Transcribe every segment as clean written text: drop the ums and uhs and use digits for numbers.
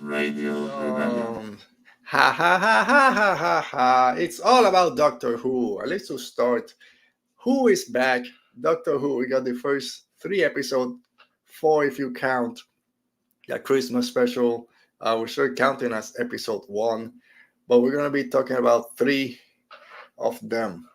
Radio Rebellion. Ha ha ha ha ha ha ha. It's all about Doctor Who. At least to start, Who is back? Doctor Who. We got the first three episodes, four if you count the Christmas special. We're still counting as episode one, but we're gonna be talking about three of them.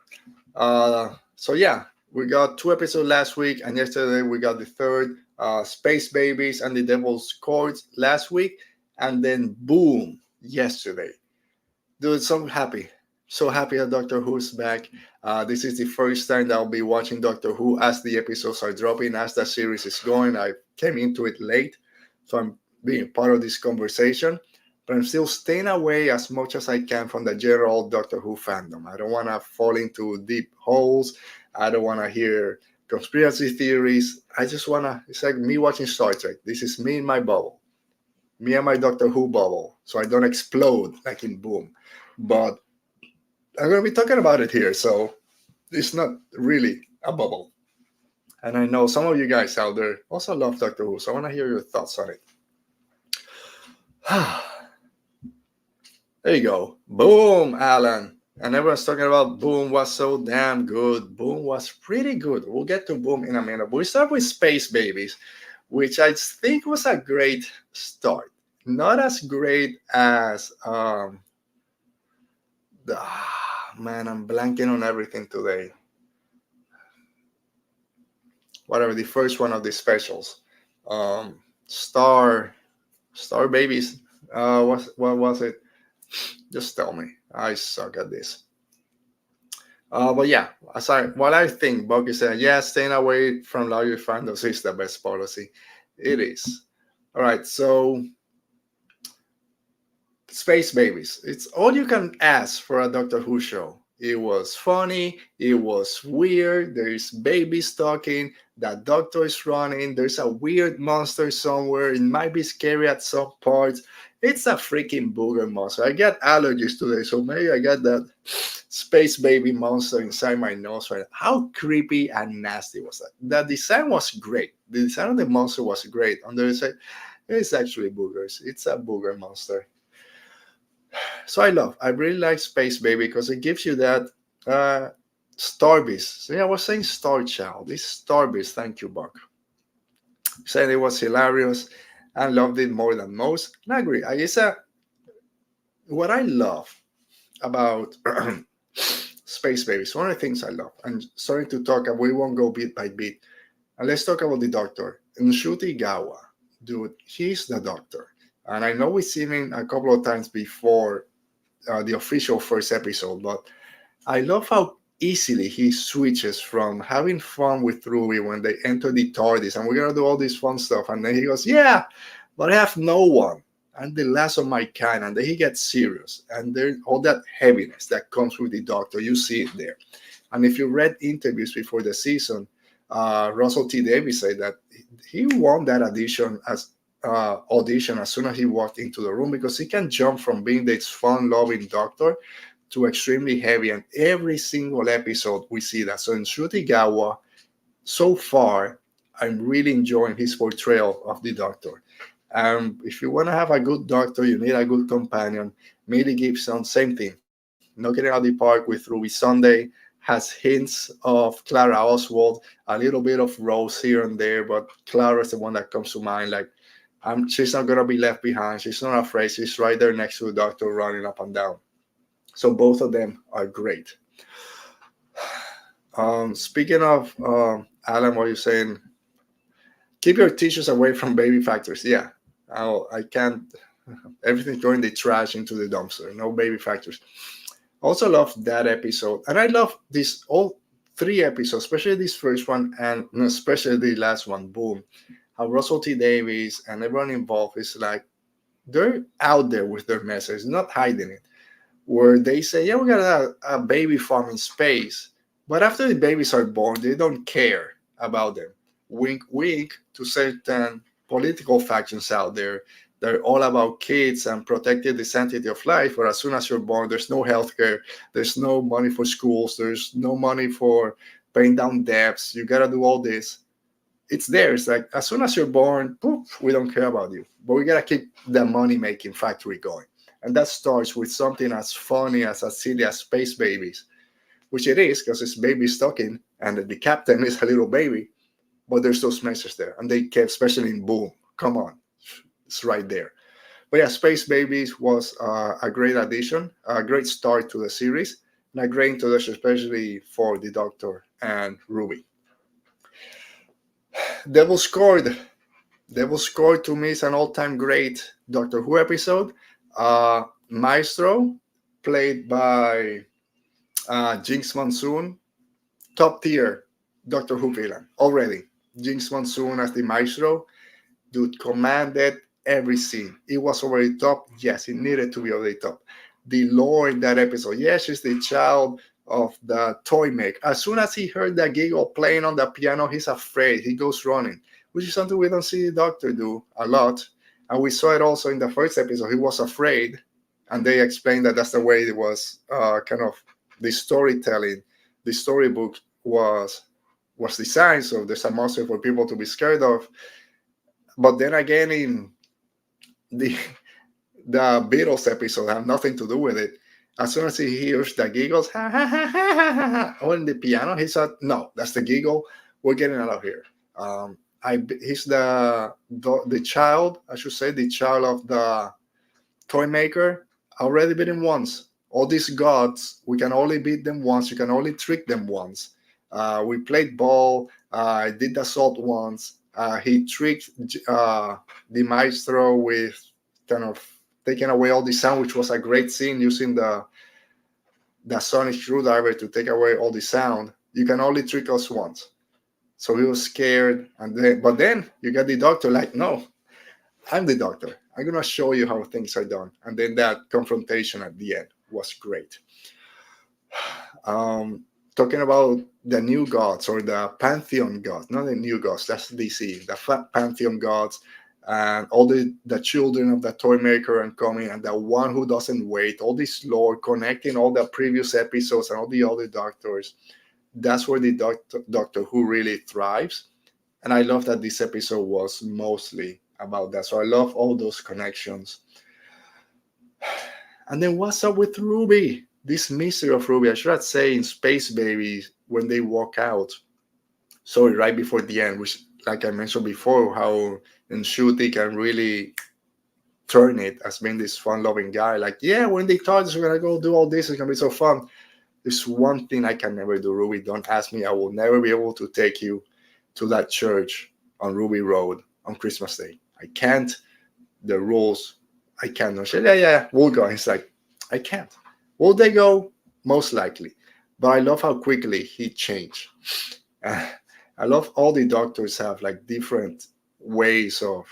So yeah, we got two episodes last week, and yesterday we got the third, Space Babies and the Devil's Chords last week, and then boom, yesterday. Dude, so happy that Doctor Who's back. This is the first time that I'll be watching Doctor Who as the episodes are dropping, as the series is going. I came into it late, so I'm being part of this conversation, but I'm still staying away as much as I can from the general Doctor Who fandom. I don't want to fall into deep holes. I don't want to hear conspiracy theories. I just want to, it's like me watching Star Trek. This is me in my bubble, me and my Doctor Who bubble, so I don't explode like in Boom. But I'm going to be talking about it here, so it's not really a bubble. And I know some of you guys out there also love Doctor Who, so I want to hear your thoughts on it. There you go. Boom, Alan. And everyone's talking about Boom was so damn good. Boom was pretty good. We'll get to Boom in a minute. But we start with Space Babies, which I think was a great start. Not as great as man, I'm blanking on everything today. Whatever, the first one of the specials. Um, Star Babies. What was it? Just tell me. I suck at this. But yeah, what I think, Bucky said, yeah, staying away from larger fandoms is the best policy. It is. All right, so Space Babies. It's all you can ask for a Doctor Who show. It was funny. It was weird. There's babies talking. That doctor is running. There's a weird monster somewhere. It might be scary at some parts. It's a freaking booger monster. I get allergies today, so maybe I got that space baby monster inside my nose right now. How creepy and nasty was that? The design was great. The design of the monster was great. On the other side, it's actually boogers. It's a booger monster. So I really like Space Baby because it gives you that Star Beast. So yeah, I was saying Star Child. This Star Beast. Thank you, Buck. Said it was hilarious and loved it more than most. And I agree. I guess what I love about Space Babies, one of the things I love, and starting to talk, and we won't go bit by bit. And let's talk about the Doctor. Ncuti Gatwa, dude, he's the Doctor. And I know we've seen him a couple of times before the official first episode, but I love how easily he switches from having fun with Ruby when they enter the TARDIS and we're gonna do all this fun stuff, and then he goes, "Yeah, but I have no one. I'm the last of my kind," and then he gets serious, and there's all that heaviness that comes with the Doctor. You see it there, and if you read interviews before the season, Russell T Davies said that he won that audition as soon as he walked into the room because he can jump from being this fun-loving Doctor to extremely heavy, and every single episode we see that. So in Ncuti Gatwa, so far, I'm really enjoying his portrayal of the Doctor. If you want to have a good Doctor, you need a good companion. Millie Gibson, same thing. Knocking it out the park with Ruby Sunday, has hints of Clara Oswald, a little bit of Rose here and there, but Clara is the one that comes to mind. Like, she's not going to be left behind. She's not afraid. She's right there next to the Doctor running up and down. So both of them are great. Speaking of Alan, what you're saying, keep your tissues away from baby factories. Yeah, I can't. Everything's going the trash into the dumpster. No baby factories. Also love that episode, and I love this all three episodes, especially this first one and especially the last one. Boom! How Russell T Davies and everyone involved is like they're out there with their message, not hiding it. Where they say, yeah, we got a baby farm in space. But after the babies are born, they don't care about them. Wink, wink to certain political factions out there. They're all about kids and protecting the sanctity of life. But as soon as you're born, there's no healthcare, there's no money for schools, there's no money for paying down debts. You got to do all this. it's there. It's like as soon as you're born, poof, we don't care about you. But we gotta keep the money making factory going. And that starts with something as funny as silly as Space Babies, which it is because it's baby stocking and the captain is a little baby, but there's those messages there. And they kept, especially in Boom, come on, it's right there. But yeah, Space Babies was a great addition, a great start to the series, and a great introduction, especially for the Doctor and Ruby. Devil Scored. Devil Scored to me is an all-time great Doctor Who episode. Maestro, played by Jinkx Monsoon, top tier Doctor Who villain already. Jinkx Monsoon as the Maestro, dude commanded every scene. It was over the top. Yes, it needed to be over the top. The lore in that episode. Yes, she's the child of the toy maker. As soon as he heard that giggle playing on the piano, he's afraid. He goes running, which is something we don't see the Doctor do a lot. And we saw it also in the first episode. He was afraid, and they explained that that's the way it was. Kind of the storytelling, the storybook was designed. So there's a monster for people to be scared of. But then again, in the the Beatles episode have nothing to do with it. As soon as he hears the giggles, ha ha ha ha ha ha, on the piano, he said, "No, that's the giggle. We're getting out of here." He's the child, I should say, the child of the toy maker. Already beaten once. All these gods, we can only beat them once. You can only trick them once. We played ball. I did the assault once. He tricked the maestro with kind of taking away all the sound, which was a great scene using the sonic screwdriver to take away all the sound. You can only trick us once. So he was scared, but then you get the Doctor like, no, I'm the Doctor. I'm gonna show you how things are done. And then that confrontation at the end was great. Talking about the new gods or the pantheon gods, not the new gods, that's DC, the pantheon gods, and all the children of the toy maker and coming, and the one who doesn't wait, all this lore connecting all the previous episodes and all the other Doctors. That's where the Doctor Who really thrives. And I love that this episode was mostly about that. So I love all those connections. And then what's up with Ruby? This mystery of Ruby. I should say in Space Babies when they walk out. Sorry, right before the end, which, like I mentioned before, how Ncuti can really turn it as being this fun-loving guy. Like, yeah, when they thought we're gonna go do all this, it's gonna be so fun. There's one thing I can never do, Ruby. Don't ask me. I will never be able to take you to that church on Ruby Road on Christmas Day. I can't. The rules, I can't. No, yeah, we'll go. He's like, I can't. Will they go? Most likely. But I love how quickly he changed. I love all the Doctors have like different ways of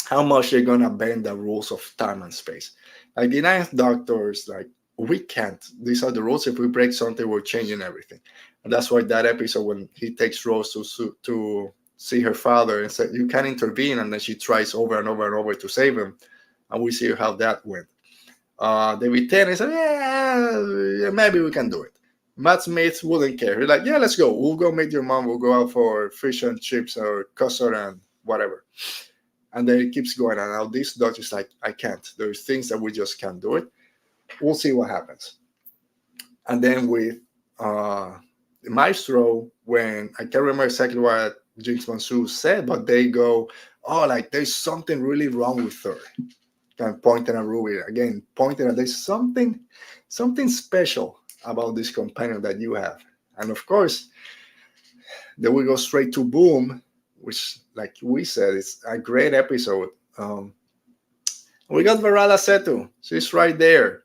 how much they're gonna bend the rules of time and space. Like the Ninth Doctor's like, we can't. These are the rules. If we break something, we're changing everything. And that's why that episode when he takes Rose to see her father and said, you can't intervene, and then she tries over and over and over to save him. And we see how that went. David Tennant said, yeah, maybe we can do it. Matt Smith wouldn't care. He's like, yeah, let's go. We'll go meet your mom. We'll go out for fish and chips or custard and whatever. And then it keeps going. And now this Doctor's like, I can't. There's things that we just can't do it. We'll see what happens. And then with Maestro, when I can't remember exactly what Jinkx Monsoon said, but they go, oh, like there's something really wrong with her. Kind of pointing at Ruby again, pointing at there's something special about this companion that you have. And of course, then we go straight to Boom, which, like we said, it's a great episode. We got Varada Setu. She's right there.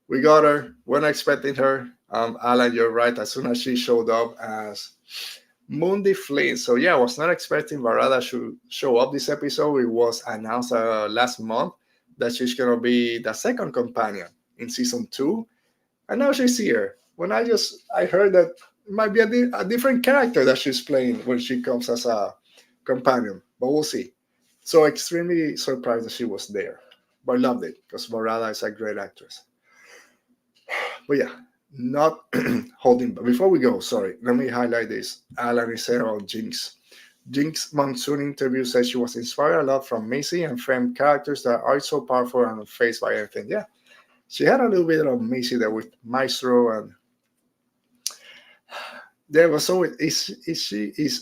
We got her. We're not expecting her. Alan, you're right. As soon as she showed up as Mundi Flynn. So yeah, I was not expecting Varada to show up this episode. It was announced last month that she's going to be the second companion in season 2. And now she's here. When I heard that it might be a different character that she's playing when she comes as a companion. But we'll see. So extremely surprised that she was there. But I loved it because Varada is a great actress. But yeah, not holding. But before we go, sorry, let me highlight this. Alan is here on Jinkx. Jinkx Monsoon interview says she was inspired a lot from Missy and framed characters that are so powerful and unfazed by anything. Yeah, she had a little bit of Missy there with Maestro, and there was always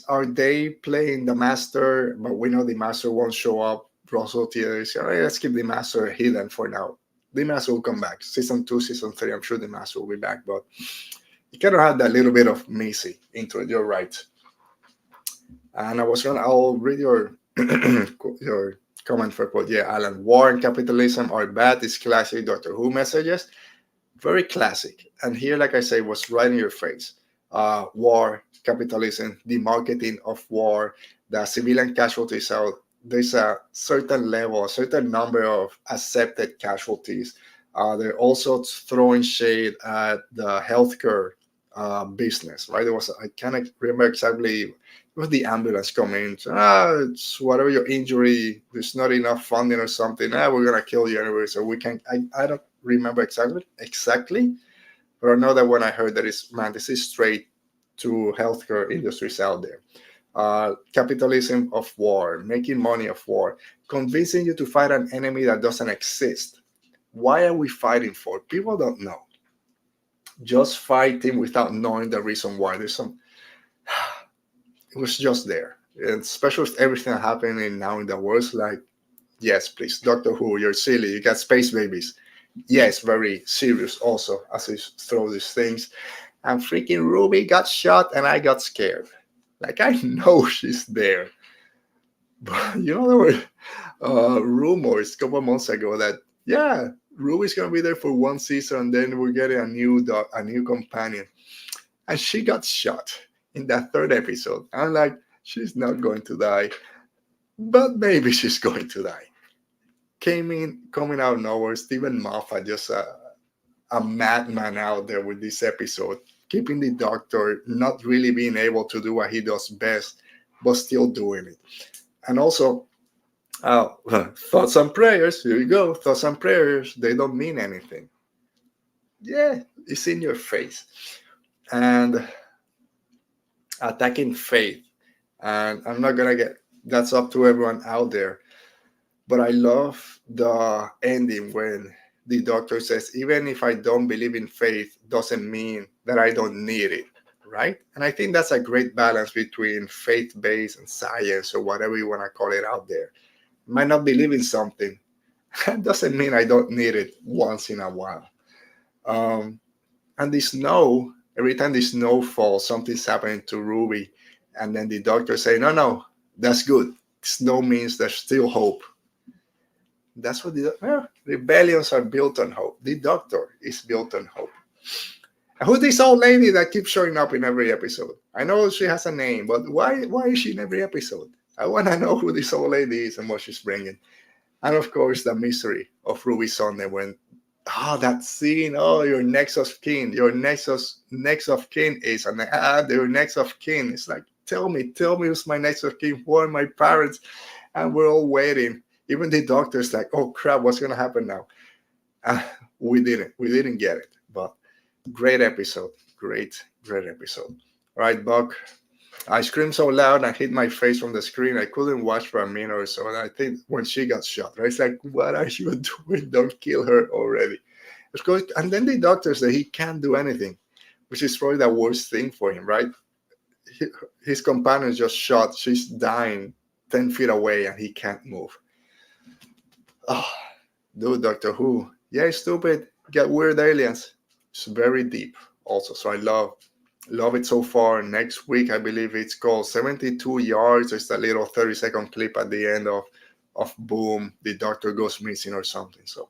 are they playing the master? But we know the master won't show up. Russell Theater is, all right, let's keep the master hidden for now. The master will come back. Season 2, season 3, I'm sure the master will be back, but you kind of had that little bit of Missy into it. You're right. And I'll read your your comment for quote. Yeah, Alan, war and capitalism are bad. It's classic Doctor Who messages. Very classic. And here, like I say, was right in your face. War, capitalism, the marketing of war, the civilian casualties out. There's a certain level, a certain number of accepted casualties. They're also throwing shade at the healthcare business, right? There was, I can't remember exactly, it was the ambulance coming. It's whatever your injury, there's not enough funding or something. We're going to kill you anyway. So we can, I don't remember exactly, but I know that when I heard that, is man, this is straight to healthcare industries out there. Capitalism of war, making money of war, convincing you to fight an enemy that doesn't exist. Why are we fighting for? People don't know. Just fighting without knowing the reason why. There's some. It was just there, and especially with everything happening now in the world. Like, yes, please, Doctor Who, you're silly. You got space babies. Yes, very serious. Also, as I throw these things, and freaking Ruby got shot, and I got scared. Like, I know she's there. But, there were rumors a couple of months ago that, yeah, Ruby's going to be there for one season, and then we're getting a new companion. And she got shot in that third episode. I'm like, she's not going to die, but maybe she's going to die. Coming out of nowhere, Stephen Moffat, just a madman out there with this episode, keeping the Doctor not really being able to do what he does best, but still doing it. And also, thoughts and prayers, here you go, thoughts and prayers, they don't mean anything. Yeah, it's in your face. And attacking faith. And I'm not going to that's up to everyone out there. But I love the ending when the Doctor says, even if I don't believe in faith, doesn't mean that I don't need it, right? And I think that's a great balance between faith-based and science, or whatever you want to call it out there. I might not believe in something. That doesn't mean I don't need it once in a while. And the snow, every time the snow falls, something's happening to Ruby. And then the Doctor say, no, that's good. Snow means there's still hope. That's what rebellions are built on hope. The Doctor is built on hope. And who's this old lady that keeps showing up in every episode? I know she has a name, but why is she in every episode? I want to know who this old lady is and what she's bringing. And of course, the mystery of Ruby Sunday when, that scene, your next of kin, your next of kin is, and your next of kin. It's like, tell me who's my next of kin, who are my parents? And we're all waiting. Even the Doctor's like, oh crap, what's going to happen now? We didn't get it, but great episode. Great episode. All right, Buck. I screamed so loud and hit my face from the screen. I couldn't watch for a minute or so. And I think when she got shot, right? It's like, what are you doing? Don't kill her already. And then the Doctor said he can't do anything, which is probably the worst thing for him, right? His companion just shot. She's dying 10 feet away and he can't move. Dude, Doctor Who. Yeah, stupid. Get weird aliens. It's very deep also. So I love it so far. Next week, I believe it's called 72 Yards. It's a little 30-second clip at the end of boom, the Doctor goes missing or something. So